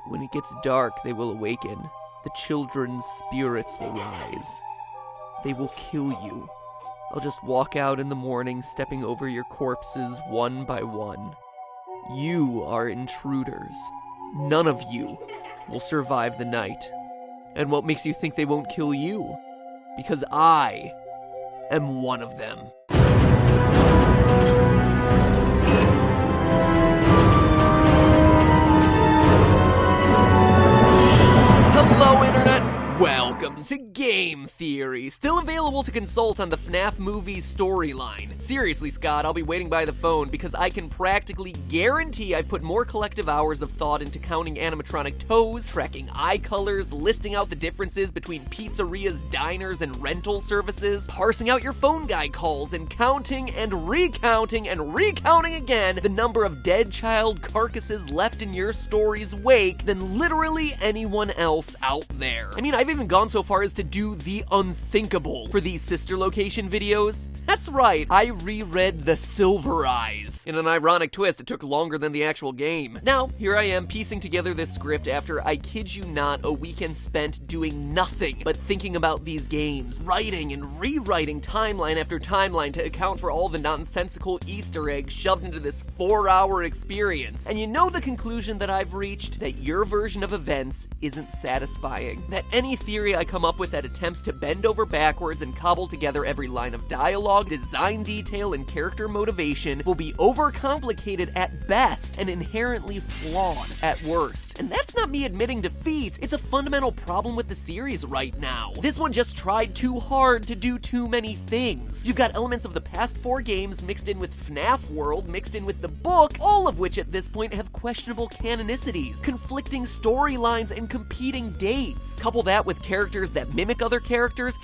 When it gets dark, they will awaken. The children's spirits will rise. They will kill you. I'll just walk out in the morning, stepping over your corpses one by one. You are intruders. None of you will survive the night. And what makes you think they won't kill you? Because I am one of them. Hello, Internet! Welcome to Game Theory, still available to consult on the FNAF movie's storyline. Seriously, Scott, I'll be waiting by the phone because I can practically guarantee I've put more collective hours of thought into counting animatronic toes, tracking eye colors, listing out the differences between pizzerias, diners, and rental services, parsing out your phone guy calls, and counting and recounting again the number of dead child carcasses left in your story's wake than literally anyone else out there. I mean, I've even gone so far as to do the unthinkable for these sister location videos. That's right, I reread The Silver Eyes. In an ironic twist, it took longer than the actual game. Now, here I am piecing together this script after, I kid you not, a weekend spent doing nothing but thinking about these games, writing and rewriting timeline after timeline to account for all the nonsensical Easter eggs shoved into this 4-hour experience. And you know the conclusion that I've reached? That your version of events isn't satisfying. That any theory I come up with that attempts to bend over backwards and cobble together every line of dialogue, design detail, and character motivation will be overcomplicated at best and inherently flawed at worst. And that's not me admitting defeat, it's a fundamental problem with the series right now. This one just tried too hard to do too many things. You've got elements of the past 4 games mixed in with FNAF World, mixed in with the book, all of which at this point have questionable canonicities, conflicting storylines, and competing dates. Couple that with characters that mimic other characters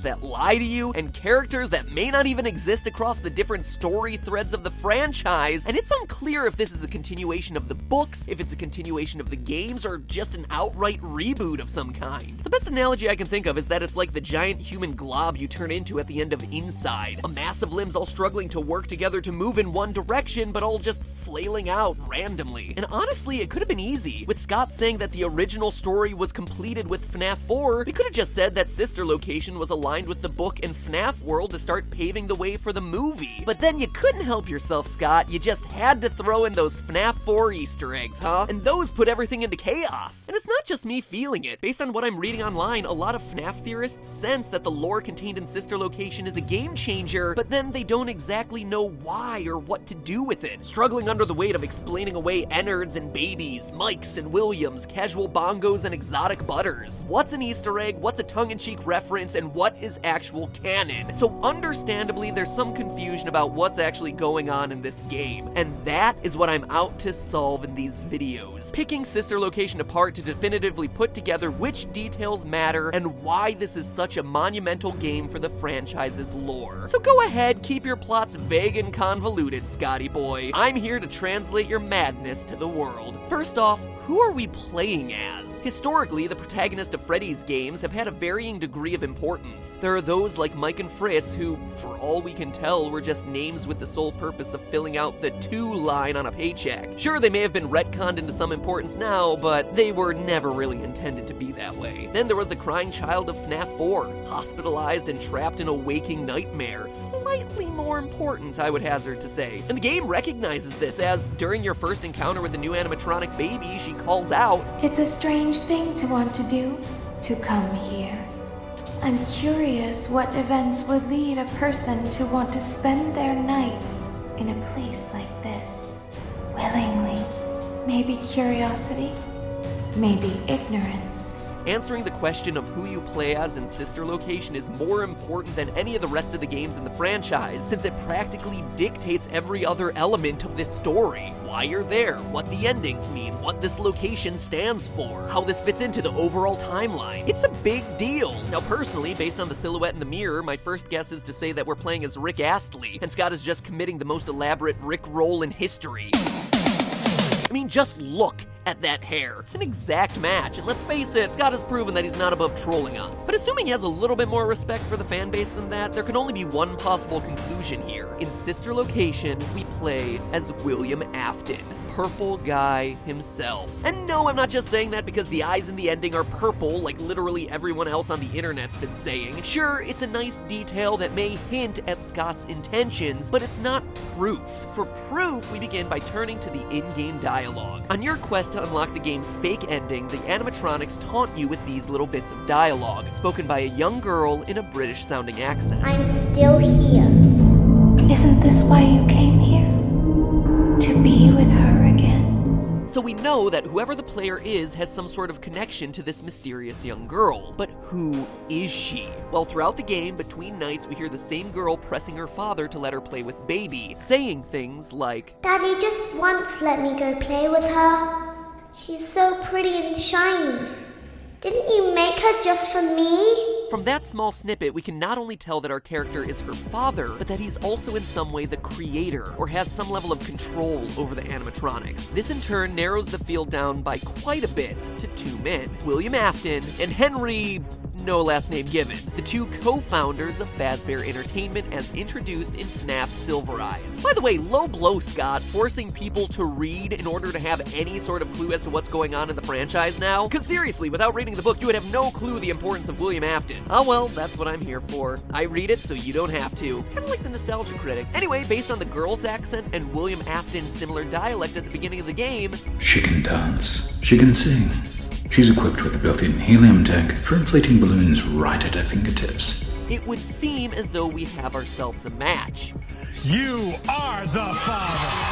that lie to you, and characters that may not even exist across the different story threads of the franchise, and it's unclear if this is a continuation of the books, if it's a continuation of the games, or just an outright reboot of some kind. The best analogy I can think of is that it's like the giant human glob you turn into at the end of Inside. A mass of limbs all struggling to work together to move in one direction, but all just flailing out randomly. And honestly, it could have been easy. With Scott saying that the original story was completed with FNAF 4, we could have just said that Sister Location was aligned with the book and FNAF World to start paving the way for the movie. But then you couldn't help yourself, Scott. You just had to throw in those FNAF 4 Easter eggs, huh? And those put everything into chaos. And it's not just me feeling it. Based on what I'm reading online, a lot of FNAF theorists sense that the lore contained in Sister Location is a game changer, but then they don't exactly know why or what to do with it. Struggling under the weight of explaining away Ennards and babies, Mikes and Williams, casual bongos and exotic butters. What's an Easter egg, what's a tongue-in-cheek reference, and what is actual canon? So understandably, there's some confusion about what's actually going on in this game, and that is what I'm out to solve in these videos. Picking Sister Location apart to definitively put together which details matter and why this is such a monumental game for the franchise's lore. So go ahead, keep your plots vague and convoluted, Scotty boy. I'm here to translate your madness to the world. First off, who are we playing as? Historically, the protagonists of Freddy's games have had a varying degree of importance. There are those like Mike and Fritz who, for all we can tell, were just names with the sole purpose of filling out the "to" line on a paycheck. Sure, they may have been retconned into some importance now, but they were never really intended to be that way. Then there was the crying child of FNAF 4, hospitalized and trapped in a waking nightmare. Slightly more important, I would hazard to say. And the game recognizes this as, during your first encounter with the new animatronic baby, she calls out, "It's a strange thing to want to do, to come here. I'm curious what events would lead a person to want to spend their nights in a place like this. Willingly. Maybe curiosity, maybe ignorance." Answering the question of who you play as in Sister Location is more important than any of the rest of the games in the franchise, since it practically dictates every other element of this story. Why you're there, what the endings mean, what this location stands for, how this fits into the overall timeline. It's a big deal. Now personally, based on the silhouette in the mirror, my first guess is to say that we're playing as Rick Astley, and Scott is just committing the most elaborate Rick roll in history. I mean, just look at that hair. It's an exact match, and let's face it, Scott has proven that he's not above trolling us. But assuming he has a little bit more respect for the fan base than that, there can only be one possible conclusion here. In Sister Location, we play as William Afton, purple guy himself. And no, I'm not just saying that because the eyes in the ending are purple, like literally everyone else on the internet's been saying. Sure, it's a nice detail that may hint at Scott's intentions, but it's not proof. For proof, we begin by turning to the in-game dialogue. On your quest to unlock the game's fake ending, the animatronics taunt you with these little bits of dialogue, spoken by a young girl in a British-sounding accent. I'm still here. Isn't this why you came here? To be with her again? So we know that whoever the player is has some sort of connection to this mysterious young girl. But who is she? Well, throughout the game, between nights, we hear the same girl pressing her father to let her play with Baby, saying things like, Daddy just once let me go play with her. She's so pretty and shiny. Didn't you make her just for me? From that small snippet, we can not only tell that our character is her father, but that he's also in some way the creator, or has some level of control over the animatronics. This in turn narrows the field down by quite a bit to two men, William Afton and Henry... no last name given, the two co-founders of Fazbear Entertainment as introduced in FNAF Silver Eyes. By the way, low blow, Scott, forcing people to read in order to have any sort of clue as to what's going on in the franchise now? Cause seriously, without reading the book, you would have no clue the importance of William Afton. Oh well, that's what I'm here for. I read it so you don't have to. Kinda like the nostalgia critic. Anyway, based on the girl's accent and William Afton's similar dialect at the beginning of the game, she can dance, she can sing. She's equipped with a built-in helium tank for inflating balloons right at her fingertips. it would seem as though we have ourselves a match. You are the father!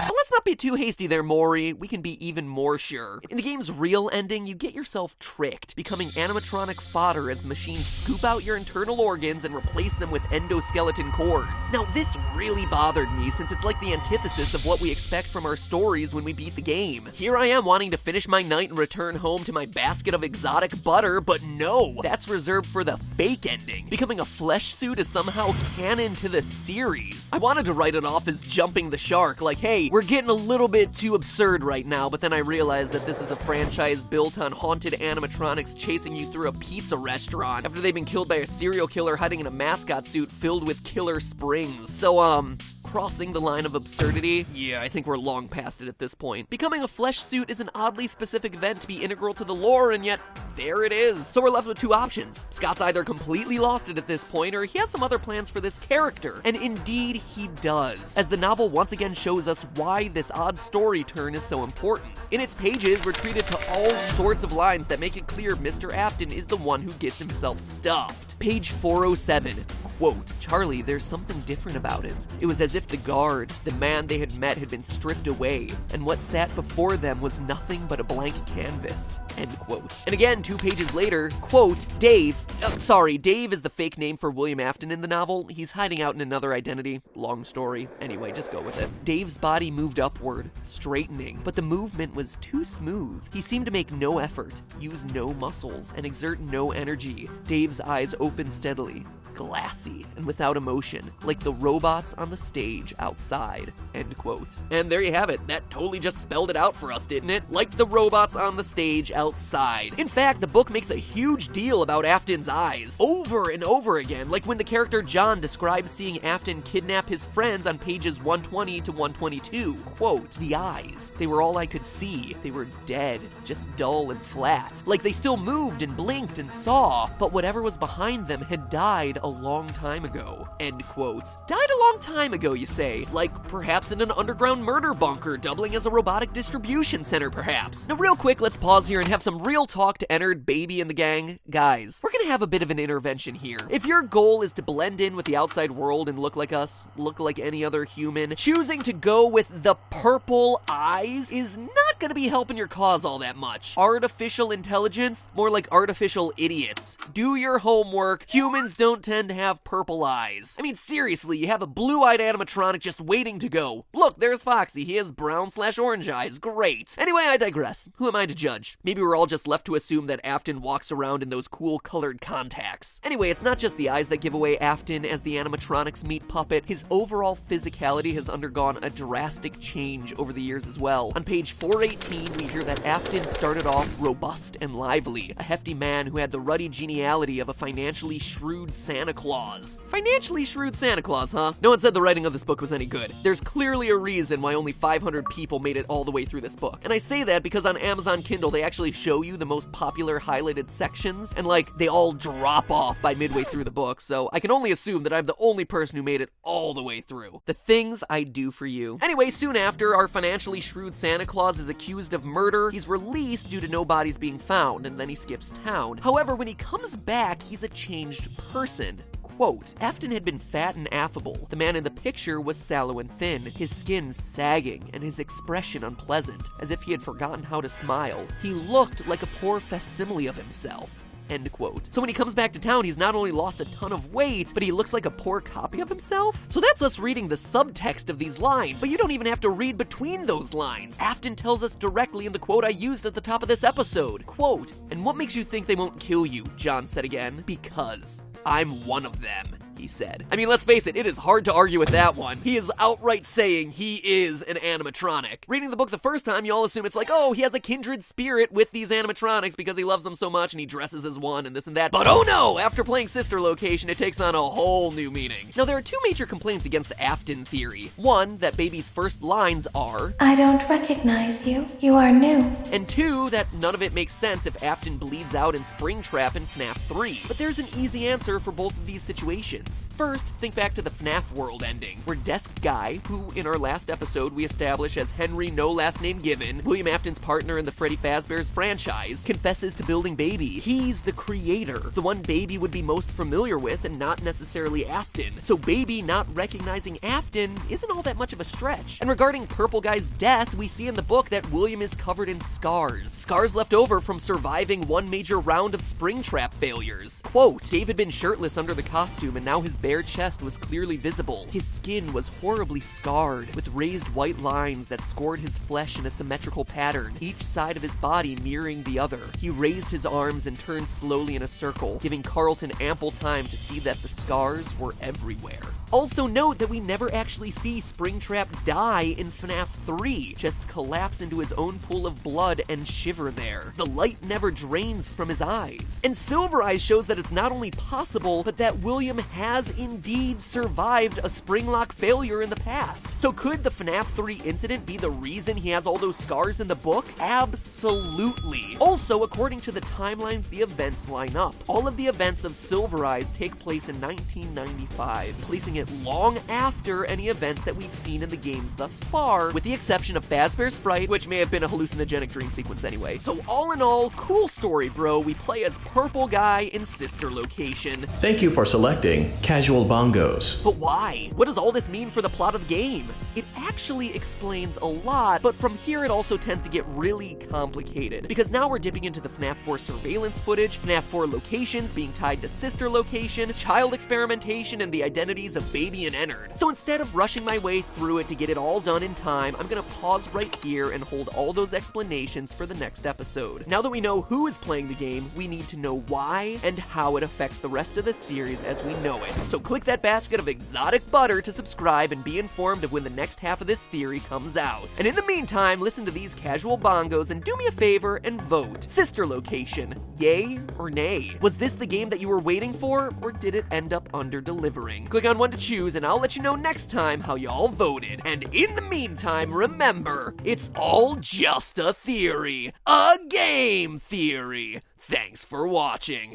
But let's not be too hasty there, Maury. We can be even more sure. In the game's real ending, you get yourself tricked, becoming animatronic fodder as the machines scoop out your internal organs and replace them with endoskeleton cords. Now, this really bothered me, since it's like the antithesis of what we expect from our stories when we beat the game. Here I am wanting to finish my night and return home to my basket of exotic butter, but no, that's reserved for the fake ending. Becoming a flesh suit is somehow canon to the series. I wanted to write it off as jumping the shark, like, hey, we're getting a little bit too absurd right now, but then I realized that this is a franchise built on haunted animatronics chasing you through a pizza restaurant after they've been killed by a serial killer hiding in a mascot suit filled with killer springs. So, crossing the line of absurdity? Yeah, I think we're long past it at this point. Becoming a flesh suit is an oddly specific event to be integral to the lore, and yet there it is. So we're left with two options. Scott's either completely lost it at this point, or he has some other plans for this character. And indeed, he does, as the novel once again shows us why this odd story turn is so important. In its pages, we're treated to all sorts of lines that make it clear Mr. Afton is the one who gets himself stuffed. Page 407, quote, "Charlie, there's something different about him. It was as if the guard, the man they had met, had been stripped away, and what sat before them was nothing but a blank canvas," end quote. And again, 2 pages later, quote, Dave is the fake name for William Afton in the novel. He's hiding out in another identity. Long story. Anyway, just go with it. Dave's body moved upward, straightening, but the movement was too smooth. He seemed to make no effort, use no muscles, and exert no energy. Dave's eyes opened steadily, glassy and without emotion, like the robots on the stage outside, end quote. And there you have it. That totally just spelled it out for us, didn't it? Like the robots on the stage outside. In fact, the book makes a huge deal about Afton's eyes, over and over again, like when the character John describes seeing Afton kidnap his friends on pages 120 to 122. Quote, "The eyes, they were all I could see. They were dead, just dull and flat. Like they still moved and blinked and saw, but whatever was behind them had died a long time ago," end quote. Died a long time ago, you say? Like perhaps in an underground murder bunker, doubling as a robotic distribution center, perhaps. Now real quick, let's pause here and have some real talk to Ennard, Baby, and the gang. Guys, we're gonna have a bit of an intervention here. If your goal is to blend in with the outside world and look like us, look like any other human, choosing to go with the purple eyes is not gonna be helping your cause all that much. Artificial intelligence? More like artificial idiots. Do your homework. Humans don't tend to have purple eyes. I mean, seriously, you have a blue-eyed animatronic just waiting to go. Look, there's Foxy. He has brown/orange eyes. Great. Anyway, I digress. Who am I to judge? Maybe we're all just left to assume that Afton walks around in those cool colored contacts. Anyway, it's not just the eyes that give away Afton as the animatronic's meat puppet. His overall physicality has undergone a drastic change over the years as well. On page 418, 18, we hear that Afton started off robust and lively, a hefty man who had the ruddy geniality of a financially shrewd Santa Claus. Financially shrewd Santa Claus, huh? No one said the writing of this book was any good. There's clearly a reason why only 500 people made it all the way through this book. And I say that because on Amazon Kindle, they actually show you the most popular highlighted sections, and like, they all drop off by midway through the book, so I can only assume that I'm the only person who made it all the way through. The things I do for you. Anyway, soon after, our financially shrewd Santa Claus is accused of murder. He's released due to no bodies being found, and then he skips town. However, when he comes back, he's a changed person. Quote, Afton had been fat and affable. The man in the picture was sallow and thin, his skin sagging and his expression unpleasant, as if he had forgotten how to smile. He looked like a poor facsimile of himself. End quote. So when he comes back to town, he's not only lost a ton of weight, but he looks like a poor copy of himself? So that's us reading the subtext of these lines, but you don't even have to read between those lines. Afton tells us directly in the quote I used at the top of this episode. Quote, and what makes you think they won't kill you? John said again. Because I'm one of them, he said. I mean, let's face it is hard to argue with that one. He is outright saying he is an animatronic. Reading the book the first time, you all assume it's like, oh, he has a kindred spirit with these animatronics because he loves them so much and he dresses as one and this and that. But oh no! After playing Sister Location, it takes on a whole new meaning. Now, there are two major complaints against the Afton theory. One, that Baby's first lines are, I don't recognize you. You are new. and two, that none of it makes sense if Afton bleeds out in Springtrap in FNAF 3. But there's an easy answer for both of these situations. First, think back to the FNAF world ending, where Desk Guy, who in our last episode we establish as Henry no last name given, William Afton's partner in the Freddy Fazbear's franchise, confesses to building Baby. He's the creator, the one Baby would be most familiar with and not necessarily Afton. So Baby not recognizing Afton isn't all that much of a stretch. And regarding Purple Guy's death, we see in the book that William is covered in scars. Scars left over from surviving one major round of Springtrap failures. Quote, Dave had been shirtless under the costume and now his bare chest was clearly visible. His skin was horribly scarred, with raised white lines that scored his flesh in a symmetrical pattern, each side of his body mirroring the other. He raised his arms and turned slowly in a circle, giving Carlton ample time to see that the scars were everywhere. Also note that we never actually see Springtrap die in FNAF 3, just collapse into his own pool of blood and shiver there. The light never drains from his eyes. And Silver Eyes shows that it's not only possible, but that William has indeed survived a Springlock failure in the past. So could the FNAF 3 incident be the reason he has all those scars in the book? Absolutely. Also, according to the timelines the events line up, all of the events of Silver Eyes take place in 1995, placing it long after any events that we've seen in the games thus far, with the exception of Fazbear's Fright, which may have been a hallucinogenic dream sequence anyway. So all in all, cool story, bro. We play as Purple Guy in Sister Location. Thank you for selecting Casual Bongos. But why? What does all this mean for the plot of the game? It actually explains a lot, but from here it also tends to get really complicated, because now we're dipping into the FNAF 4 surveillance footage, FNAF 4 locations being tied to Sister Location, child experimentation, and the identities of Baby and Ennard. So instead of rushing my way through it to get it all done in time, I'm gonna pause right here and hold all those explanations for the next episode. Now that we know who is playing the game, we need to know why and how it affects the rest of the series as we know it. So click that basket of exotic butter to subscribe and be informed of when the next half of this theory comes out. And in the meantime, listen to these casual bongos and do me a favor and vote. Sister Location, yay or nay? Was this the game that you were waiting for, or did it end up under-delivering? Click on one to choose and I'll let you know next time how y'all voted. And in the meantime, remember, it's all just a theory. A game theory. Thanks for watching.